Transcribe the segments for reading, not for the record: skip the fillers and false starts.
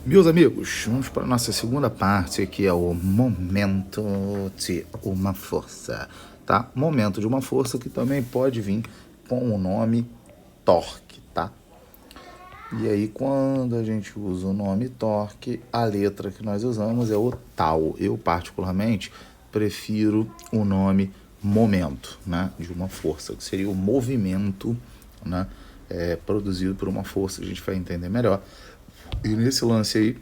Meus amigos, vamos para a nossa segunda parte, que é o momento de uma força, tá? Momento de uma força que também pode vir com o nome torque, tá? E aí, quando a gente usa o nome torque, a letra que nós usamos é o tal. Eu, particularmente, prefiro o nome momento, né? De uma força, que seria o movimento, né? Produzido por uma força, a gente vai entender melhor. E nesse lance aí,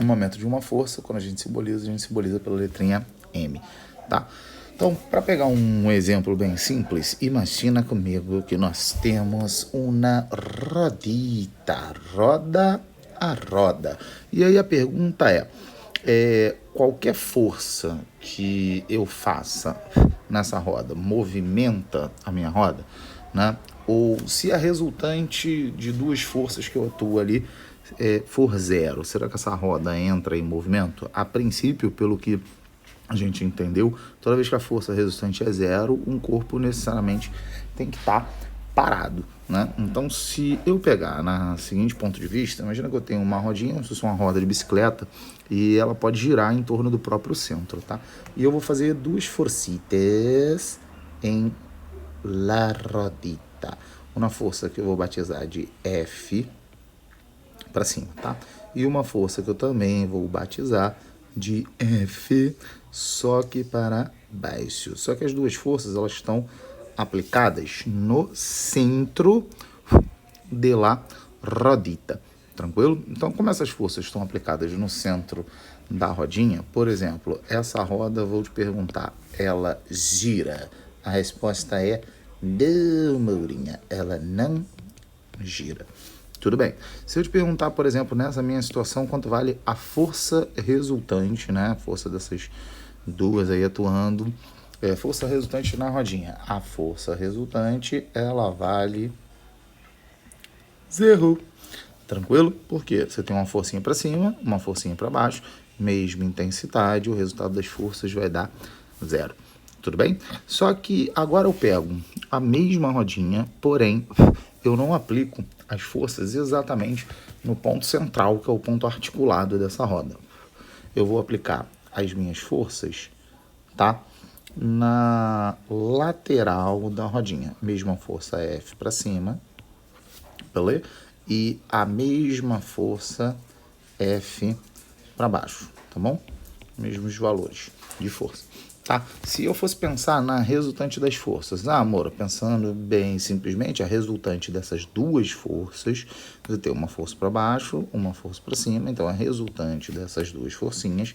o momento de uma força, quando a gente simboliza pela letrinha M, tá? Então, para pegar um exemplo bem simples, imagina comigo que nós temos uma rodita, roda a roda. E aí a pergunta qualquer força que eu faça nessa roda movimenta a minha roda, né? Ou se a resultante de duas forças que eu atuo ali for zero, será que essa roda entra em movimento? A princípio, pelo que a gente entendeu, toda vez que a força resultante é zero, um corpo necessariamente tem que estar parado, né? Então, se eu pegar na seguinte ponto de vista, imagina que eu tenho uma rodinha, como se fosse uma roda de bicicleta, e ela pode girar em torno do próprio centro, tá? E eu vou fazer duas forcitas em la rodita. Uma força que eu vou batizar de F para cima, tá? E uma força que eu também vou batizar de F, só que para baixo. Só que as duas forças, elas estão aplicadas no centro de la rodita, tranquilo? Então, como essas forças estão aplicadas no centro da rodinha, por exemplo, essa roda, vou te perguntar, ela gira? A resposta é não, Mourinha, ela não gira. Tudo bem. Se eu te perguntar, por exemplo, nessa minha situação, quanto vale a força resultante, né? A força dessas duas aí atuando, força resultante na rodinha. A força resultante, ela vale zero. Tranquilo? Porque você tem uma forcinha para cima, uma forcinha para baixo, mesma intensidade, o resultado das forças vai dar zero. Tudo bem? Só que agora eu pego a mesma rodinha, porém eu não aplico as forças exatamente no ponto central, que é o ponto articulado dessa roda. Eu vou aplicar as minhas forças, tá? Na lateral da rodinha. Mesma força F para cima, beleza? E a mesma força F para baixo, tá bom? Mesmos valores de força, tá? Se eu fosse pensar na resultante das forças, amor, pensando bem simplesmente, a resultante dessas duas forças, você tem uma força para baixo, uma força para cima, então a resultante dessas duas forcinhas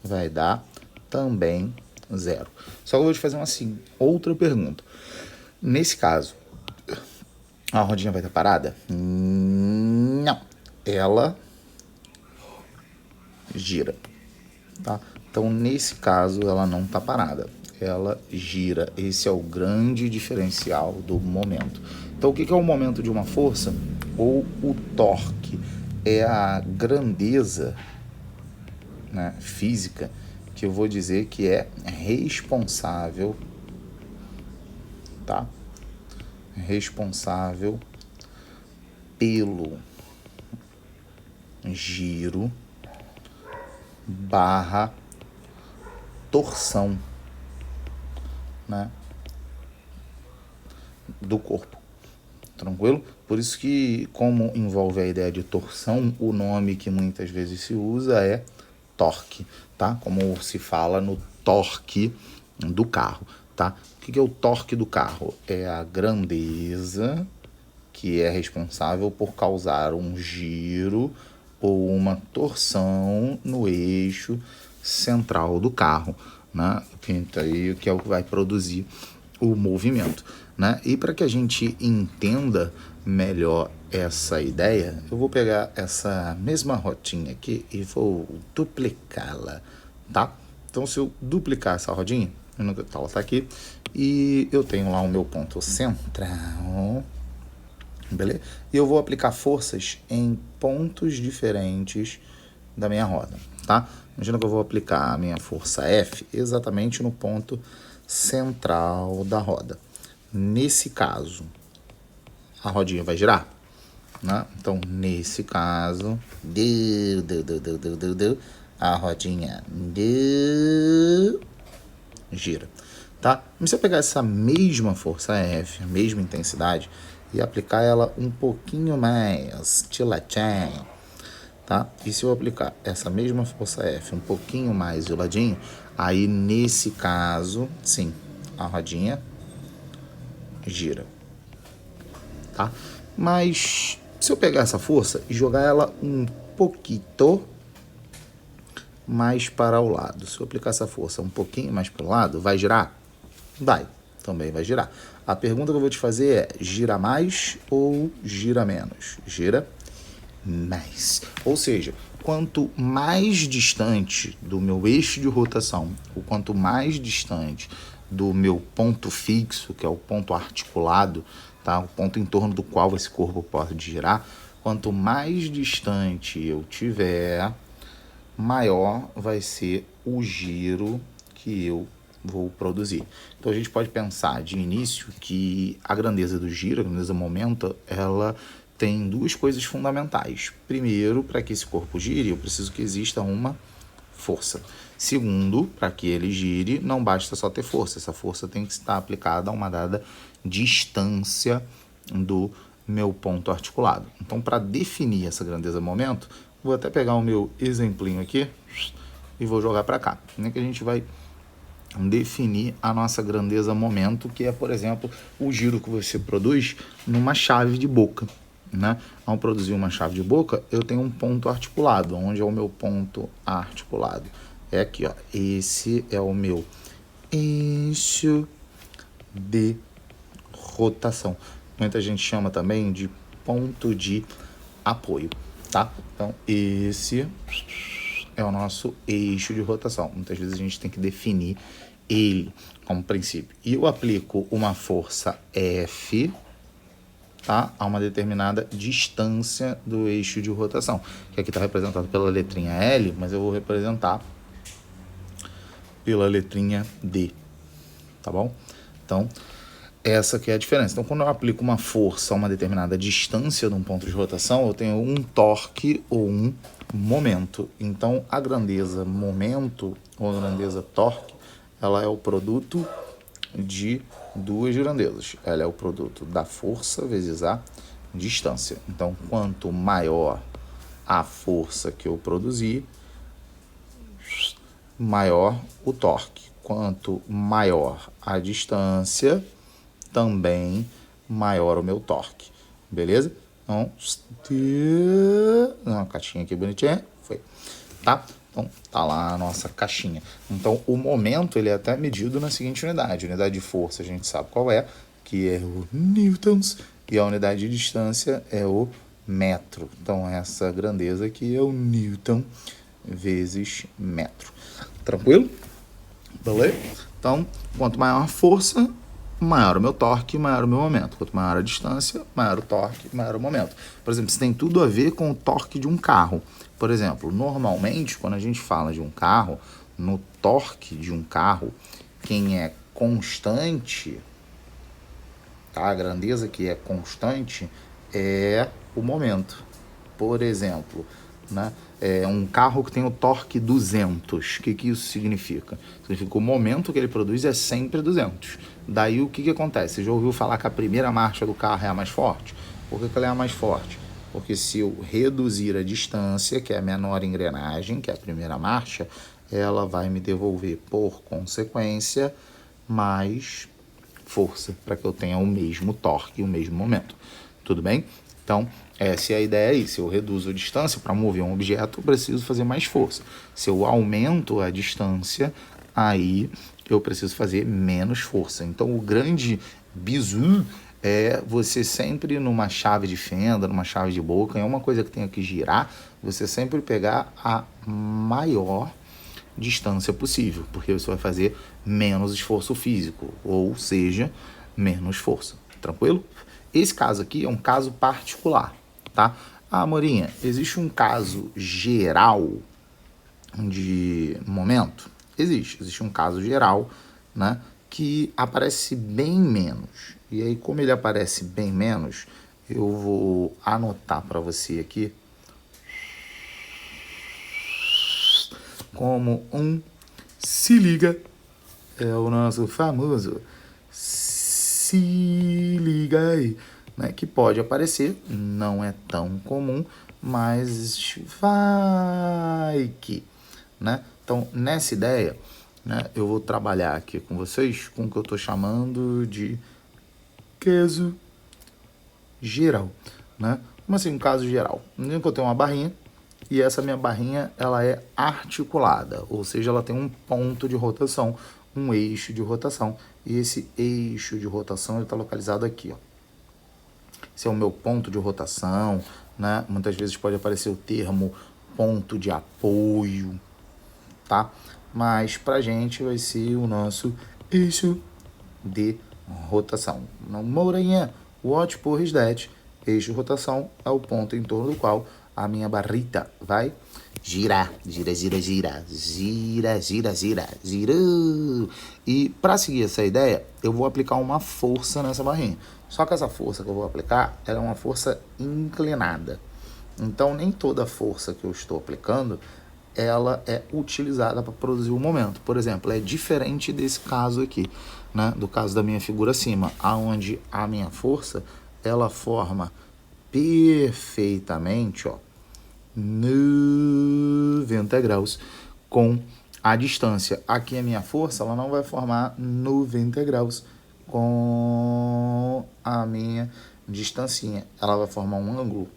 vai dar também zero. Só que eu vou te fazer outra pergunta. Nesse caso, a rodinha vai estar parada? Não. Ela gira, tá? Então, nesse caso, ela não está parada. Ela gira. Esse é o grande diferencial do momento. Então, o que é o momento de uma força? Ou o torque? É a grandeza, né, física, que eu vou dizer que é responsável, tá? Responsável pelo giro barra torção, né, do corpo. Tranquilo? Por isso que, como envolve a ideia de torção, o nome que muitas vezes se usa é torque, tá? Como se fala no torque do carro, tá? O que é o torque do carro? É a grandeza que é responsável por causar um giro ou uma torção no eixo central do carro, né? Que é o que vai produzir o movimento, né? E para que a gente entenda melhor essa ideia, eu vou pegar essa mesma rodinha aqui e vou duplicá-la, tá? Então, se eu duplicar essa rodinha, ela está aqui, e eu tenho lá o meu ponto central, beleza? E eu vou aplicar forças em pontos diferentes da minha roda, tá? Imagina que eu vou aplicar a minha força F exatamente no ponto central da roda. Nesse caso, a rodinha vai girar? né? Então, nesse caso, a rodinha gira, tá? Mas se eu pegar essa mesma força F, a mesma intensidade, e aplicar ela um pouquinho mais, tiladinho, tá? E se eu aplicar essa mesma força F um pouquinho mais de ladinho, aí nesse caso, sim, a rodinha gira, tá? Mas se eu pegar essa força e jogar ela um pouquinho mais para o lado, se eu aplicar essa força um pouquinho mais para o lado, vai girar? Vai, também vai girar. A pergunta que eu vou te fazer é, gira mais ou gira menos? Gira mais. Ou seja, quanto mais distante do meu eixo de rotação, ou quanto mais distante do meu ponto fixo, que é o ponto articulado, tá? O ponto em torno do qual esse corpo pode girar, quanto mais distante eu tiver, maior vai ser o giro que eu vou produzir. Então a gente pode pensar de início que a grandeza do giro, a grandeza do momento, ela tem duas coisas fundamentais. Primeiro, para que esse corpo gire, eu preciso que exista uma força. Segundo, para que ele gire, não basta só ter força. Essa força tem que estar aplicada a uma dada distância do meu ponto articulado. Então, para definir essa grandeza momento, vou até pegar o meu exemplinho aqui e vou jogar para cá. Né, que a gente vai definir a nossa grandeza momento, que é, por exemplo, o giro que você produz numa chave de boca. Né? Ao produzir uma chave de boca, eu tenho um ponto articulado. Onde é o meu ponto articulado? É aqui, ó. Esse é o meu eixo de rotação. Muita gente chama também de ponto de apoio, tá? Então, esse é o nosso eixo de rotação. Muitas vezes a gente tem que definir ele como princípio. E eu aplico uma força F, tá? A uma determinada distância do eixo de rotação, que aqui está representado pela letrinha L, mas eu vou representar pela letrinha D, tá bom? Então, essa que é a diferença. Então, quando eu aplico uma força a uma determinada distância de um ponto de rotação, eu tenho um torque ou um momento. Então, a grandeza momento ou a grandeza torque, ela é o produto de duas grandezas. Ela é o produto da força vezes a distância. Então, quanto maior a força que eu produzir, maior o torque. Quanto maior a distância, também maior o meu torque. Beleza? Então, uma caixinha aqui bonitinha. Foi. Tá? Então, tá lá a nossa caixinha. Então, o momento, ele é até medido na seguinte unidade. A unidade de força, a gente sabe qual é, que é o newtons, e a unidade de distância é o metro. Então, essa grandeza aqui é o newton vezes metro. Tranquilo? Beleza? Então, quanto maior a força, maior o meu torque, maior o meu momento. Quanto maior a distância, maior o torque, maior o momento. Por exemplo, isso tem tudo a ver com o torque de um carro. Por exemplo, normalmente, quando a gente fala de um carro, no torque de um carro, quem é constante, tá? A grandeza que é constante é o momento. Por exemplo, né? É um carro que tem o torque 200. O que isso significa? Significa que o momento que ele produz é sempre 200. Daí o que acontece? Você já ouviu falar que a primeira marcha do carro é a mais forte? Por que ela é a mais forte? Porque se eu reduzir a distância, que é a menor engrenagem, que é a primeira marcha, ela vai me devolver, por consequência, mais força, para que eu tenha o mesmo torque e o mesmo momento. Tudo bem? Então, essa é a ideia aí. Se eu reduzo a distância para mover um objeto, eu preciso fazer mais força. Se eu aumento a distância, aí eu preciso fazer menos força. Então, o grande bizu é você sempre numa chave de fenda, numa chave de boca, é uma coisa que tem que girar, você sempre pegar a maior distância possível, porque você vai fazer menos esforço físico, ou seja, menos força. Tranquilo? Esse caso aqui é um caso particular, tá? Ah, Amorinha, existe um caso geral de momento? Existe um caso geral, né, que aparece bem menos. E aí, como ele aparece bem menos, eu vou anotar para você aqui como um se liga. É o nosso famoso se liga aí, né? Que pode aparecer, não é tão comum, mas vai que, né? Então, nessa ideia, né, eu vou trabalhar aqui com vocês com o que eu estou chamando de caso geral, né? Como assim, um caso geral? Imagina que eu tenho uma barrinha e essa minha barrinha ela é articulada, ou seja, ela tem um ponto de rotação, um eixo de rotação, e esse eixo de rotação está localizado aqui, ó. Esse é o meu ponto de rotação, né? Muitas vezes pode aparecer o termo ponto de apoio, tá? Mas pra gente vai ser o nosso eixo de rotação. Moreninha, what por is that? Eixo de rotação é o ponto em torno do qual a minha barrita vai girar, gira, gira, gira, gira, gira, gira, gira. E para seguir essa ideia, eu vou aplicar uma força nessa barrinha. Só que essa força que eu vou aplicar, ela é uma força inclinada. Então, nem toda força que eu estou aplicando, ela é utilizada para produzir o momento. Por exemplo, é diferente desse caso aqui, né? Do caso da minha figura acima, aonde a minha força, ela forma perfeitamente, ó, 90 graus com a distância. Aqui a minha força, ela não vai formar 90 graus com a minha distancinha. Ela vai formar um ângulo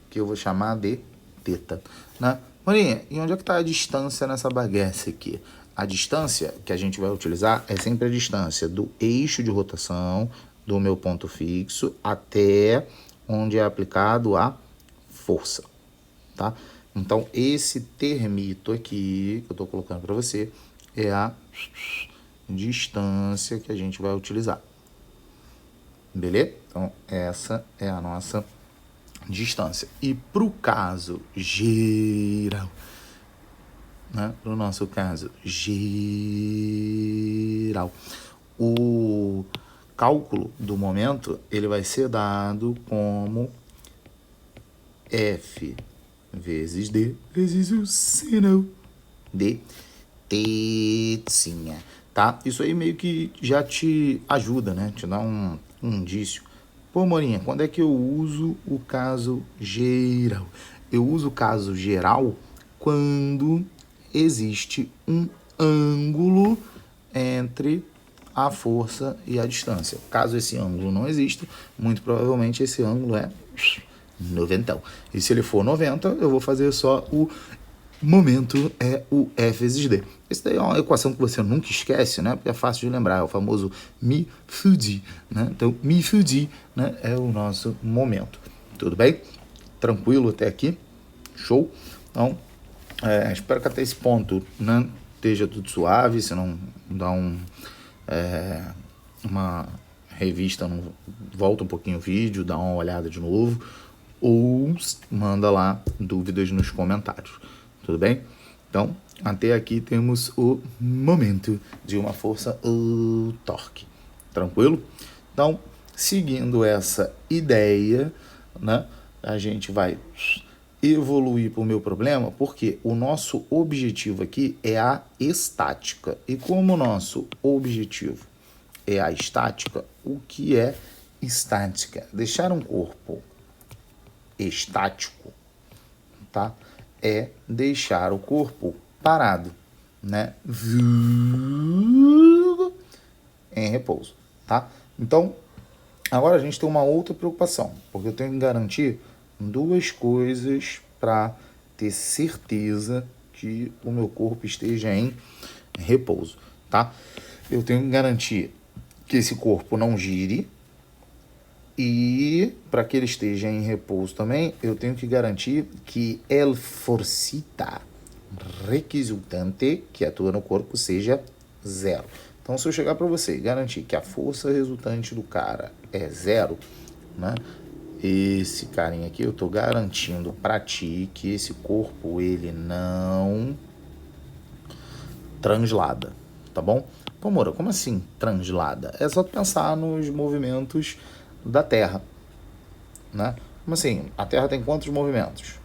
que eu vou chamar de θ, né? Morinha, e onde é que está a distância nessa bagaça aqui? A distância que a gente vai utilizar é sempre a distância do eixo de rotação do meu ponto fixo até onde é aplicado a força, tá? Então, esse termito aqui que eu estou colocando para você é a distância que a gente vai utilizar. Beleza? Então, essa é a nossa distância. E para o caso geral, né? No nosso caso geral, o cálculo do momento ele vai ser dado como F vezes D vezes o seno de tetinha, tá? Isso aí meio que já te ajuda, né? Te dá um indício. Pô, Morinha, quando é que eu uso o caso geral? Eu uso o caso geral quando existe um ângulo entre a força e a distância. Caso esse ângulo não exista, muito provavelmente esse ângulo é 90. E se ele for 90, eu vou fazer só o momento é o F vezes D. Essa daí é uma equação que você nunca esquece, né? Porque é fácil de lembrar, é o famoso Mi Fuji, né? Então, Mi Fuji, né, é o nosso momento. Tudo bem? Tranquilo até aqui? Show? Então, espero que até esse ponto, né, esteja tudo suave, se não dá uma revista, volta um pouquinho o vídeo, dá uma olhada de novo, ou manda lá dúvidas nos comentários. Tudo bem? Então, até aqui temos o momento de uma força ou torque. Tranquilo? Então, seguindo essa ideia, né, a gente vai evoluir para o meu problema, porque o nosso objetivo aqui é a estática. E como o nosso objetivo é a estática, o que é estática? Deixar um corpo estático, tá? É deixar o corpo parado, né? Em repouso, tá? Então, agora a gente tem uma outra preocupação, porque eu tenho que garantir duas coisas para ter certeza que o meu corpo esteja em repouso, tá? Eu tenho que garantir que esse corpo não gire, e para que ele esteja em repouso também, eu tenho que garantir que el forcita resultante que atua no corpo seja zero. Então, se eu chegar para você e garantir que a força resultante do cara é zero, né? Esse carinha aqui, eu estou garantindo para ti que esse corpo, ele não translada, tá bom? Pô, Moura, como assim translada? É só pensar nos movimentos da Terra. né? Como assim? A Terra tem quantos movimentos?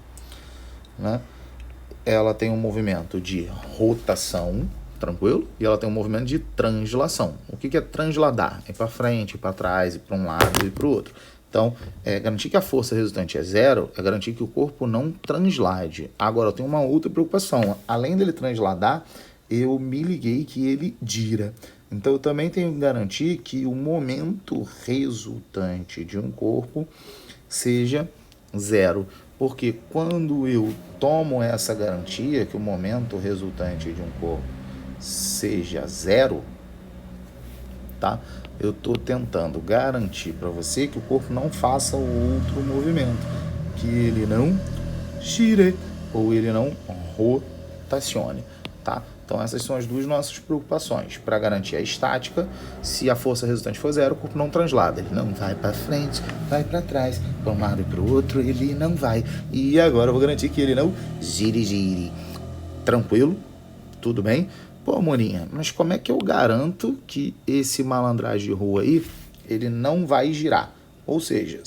Né? Ela tem um movimento de rotação, tranquilo? E ela tem um movimento de translação. O que é transladar? É para frente, para trás, para um lado e para o outro. Então, garantir que a força resultante é zero é garantir que o corpo não translade. Agora, eu tenho uma outra preocupação. Além dele transladar, eu me liguei que ele gira. Então, eu também tenho que garantir que o momento resultante de um corpo seja zero. Porque quando eu tomo essa garantia que o momento resultante de um corpo seja zero, tá? Eu estou tentando garantir para você que o corpo não faça o outro movimento, que ele não gire ou ele não rotacione, tá? Então essas são as duas nossas preocupações. Para garantir a estática, se a força resultante for zero, o corpo não translada, ele não vai para frente, vai para trás, para um lado e para o outro, ele não vai. E agora eu vou garantir que ele não gire. Tranquilo? Tudo bem? Pô, Morinha, mas como é que eu garanto que esse malandragem de rua aí, ele não vai girar? Ou seja,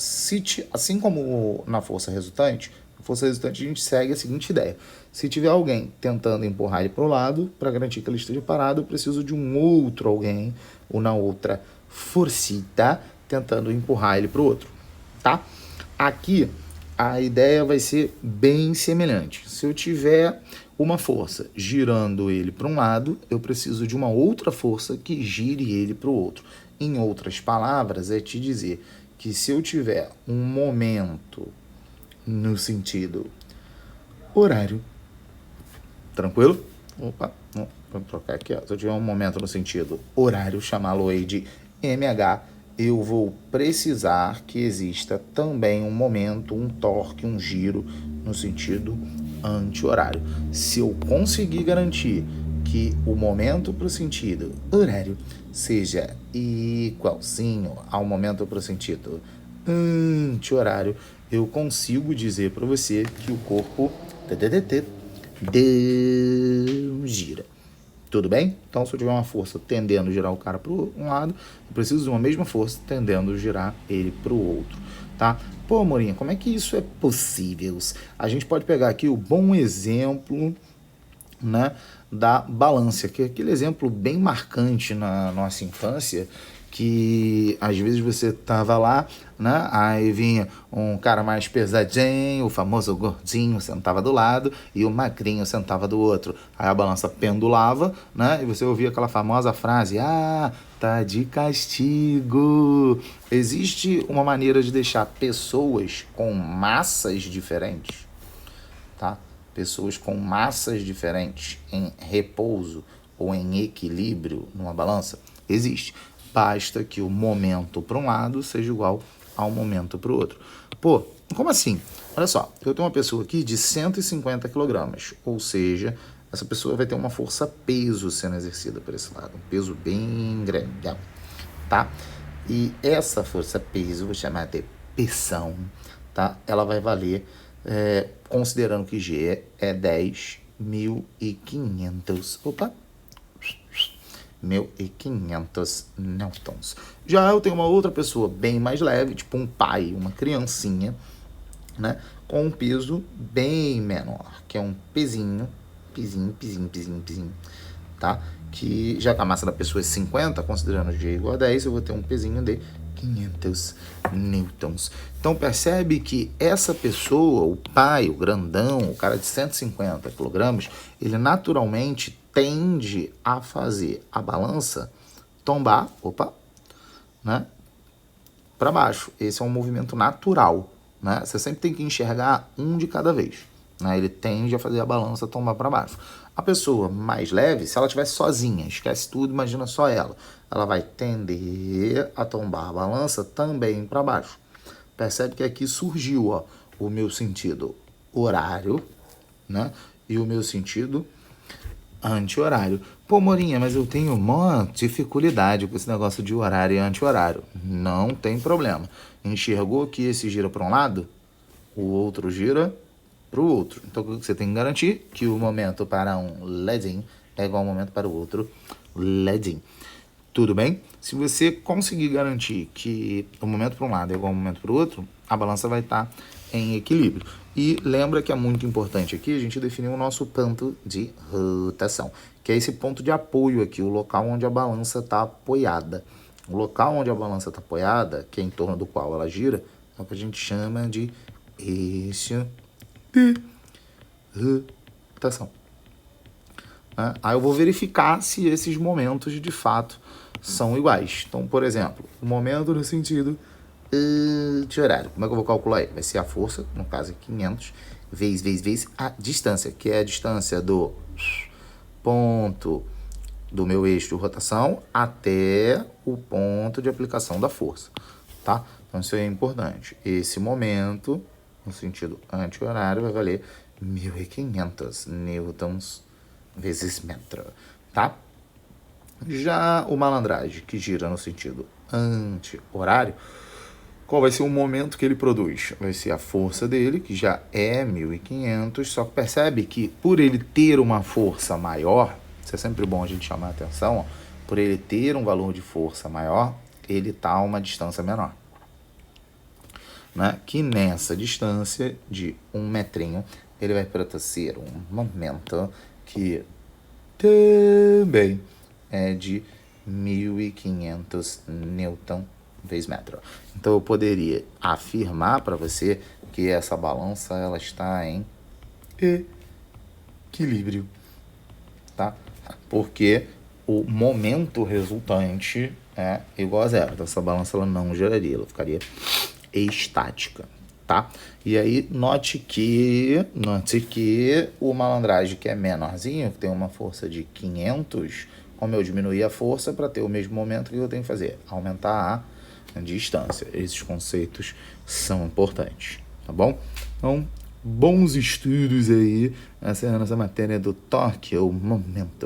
assim como na força resultante a gente segue a seguinte ideia. Se tiver alguém tentando empurrar ele para o lado, para garantir que ele esteja parado, eu preciso de um outro alguém, ou na outra forcita, tentando empurrar ele para o outro, tá? Aqui, a ideia vai ser bem semelhante. Se eu tiver uma força girando ele para um lado, eu preciso de uma outra força que gire ele para o outro. Em outras palavras, é te dizer que se eu tiver um momento no sentido horário, tranquilo? Opa, vou trocar aqui, ó. Se eu tiver um momento no sentido horário, chamá-lo aí de MH, eu vou precisar que exista também um momento, um torque, um giro no sentido anti-horário. Se eu conseguir garantir que o momento para o sentido horário seja igualzinho ao momento para o sentido anti-horário, eu consigo dizer para você que o corpo gira. Tudo bem? Então, se eu tiver uma força tendendo a girar o cara para um lado, eu preciso de uma mesma força tendendo a girar ele para o outro, tá? Pô, Morinha, como é que isso é possível? A gente pode pegar aqui o bom exemplo, né, da balança, que é aquele exemplo bem marcante na nossa infância, que às vezes você tava lá, né? Aí vinha um cara mais pesadinho, o famoso gordinho sentava do lado e o magrinho sentava do outro. Aí a balança pendulava, né? E você ouvia aquela famosa frase: "Ah, tá de castigo". Existe uma maneira de deixar pessoas com massas diferentes, tá? Pessoas com massas diferentes em repouso ou em equilíbrio numa balança? Existe. Basta que o momento para um lado seja igual ao momento para o outro. Pô, como assim? Olha só, eu tenho uma pessoa aqui de 150 quilogramas, ou seja, essa pessoa vai ter uma força-peso sendo exercida por esse lado, um peso bem grande, tá? E essa força-peso, vou chamar de pressão, tá? Ela vai valer, considerando que G é 10.500, 1.500 newtons. Já eu tenho uma outra pessoa bem mais leve, tipo um pai, uma criancinha, né, com um peso bem menor, que é um pezinho, tá? Que já que a massa da pessoa é 50, considerando G igual a 10, eu vou ter um pezinho de 500 newtons. Então percebe que essa pessoa, o pai, o grandão, o cara de 150 quilogramas, ele naturalmente tende a fazer a balança tombar, né, para baixo. Esse é um movimento natural, né? Você sempre tem que enxergar um de cada vez, né? Ele tende a fazer a balança tombar para baixo. A pessoa mais leve, se ela estiver sozinha, esquece tudo, imagina só ela, ela vai tender a tombar a balança também para baixo. Percebe que aqui surgiu, ó, o meu sentido horário, né? E o meu sentido anti-horário. Pô, Morinha, mas eu tenho uma dificuldade com esse negócio de horário e anti-horário. Não tem problema. Enxergou que esse gira para um lado, o outro gira para o outro. Então, o que você tem que garantir? Que o momento para um ledinho é igual ao momento para o outro ledinho. Tudo bem? Se você conseguir garantir que o momento para um lado é igual ao momento para o outro, a balança vai estar em equilíbrio. E lembra que é muito importante aqui a gente definir o nosso ponto de rotação, que é esse ponto de apoio aqui, o local onde a balança está apoiada. O local onde a balança está apoiada, que é em torno do qual ela gira, é o que a gente chama de eixo de rotação. Aí eu vou verificar se esses momentos de fato são iguais. Então, por exemplo, o momento no sentido de horário. Como é que eu vou calcular aí? Vai ser a força, no caso é 500, vezes a distância, que é a distância do ponto do meu eixo de rotação até o ponto de aplicação da força, tá? Então isso aí é importante. Esse momento, no sentido anti-horário, vai valer 1.500 newtons vezes metro, tá? Já o malandragem, que gira no sentido anti-horário, qual vai ser o momento que ele produz? Vai ser a força dele, que já é 1.500, só que percebe que por ele ter uma força maior, isso é sempre bom a gente chamar a atenção, ó, por ele ter um valor de força maior, ele está a uma distância menor. Né? Que nessa distância de 1 metrinho, ele vai produzir um momento que também é de 1.500 newton vezes metro. Então eu poderia afirmar para você que essa balança ela está em equilíbrio, tá? Porque o momento resultante é igual a zero. Então essa balança ela não giraria, ela ficaria estática, tá? E aí note que o malandragem que é menorzinho, que tem uma força de 500, como eu diminuir a força para ter o mesmo momento, que eu tenho que fazer? Aumentar a distância. Esses conceitos são importantes, tá bom? Então, bons estudos aí. Essa é a nossa matéria do torque, o momento.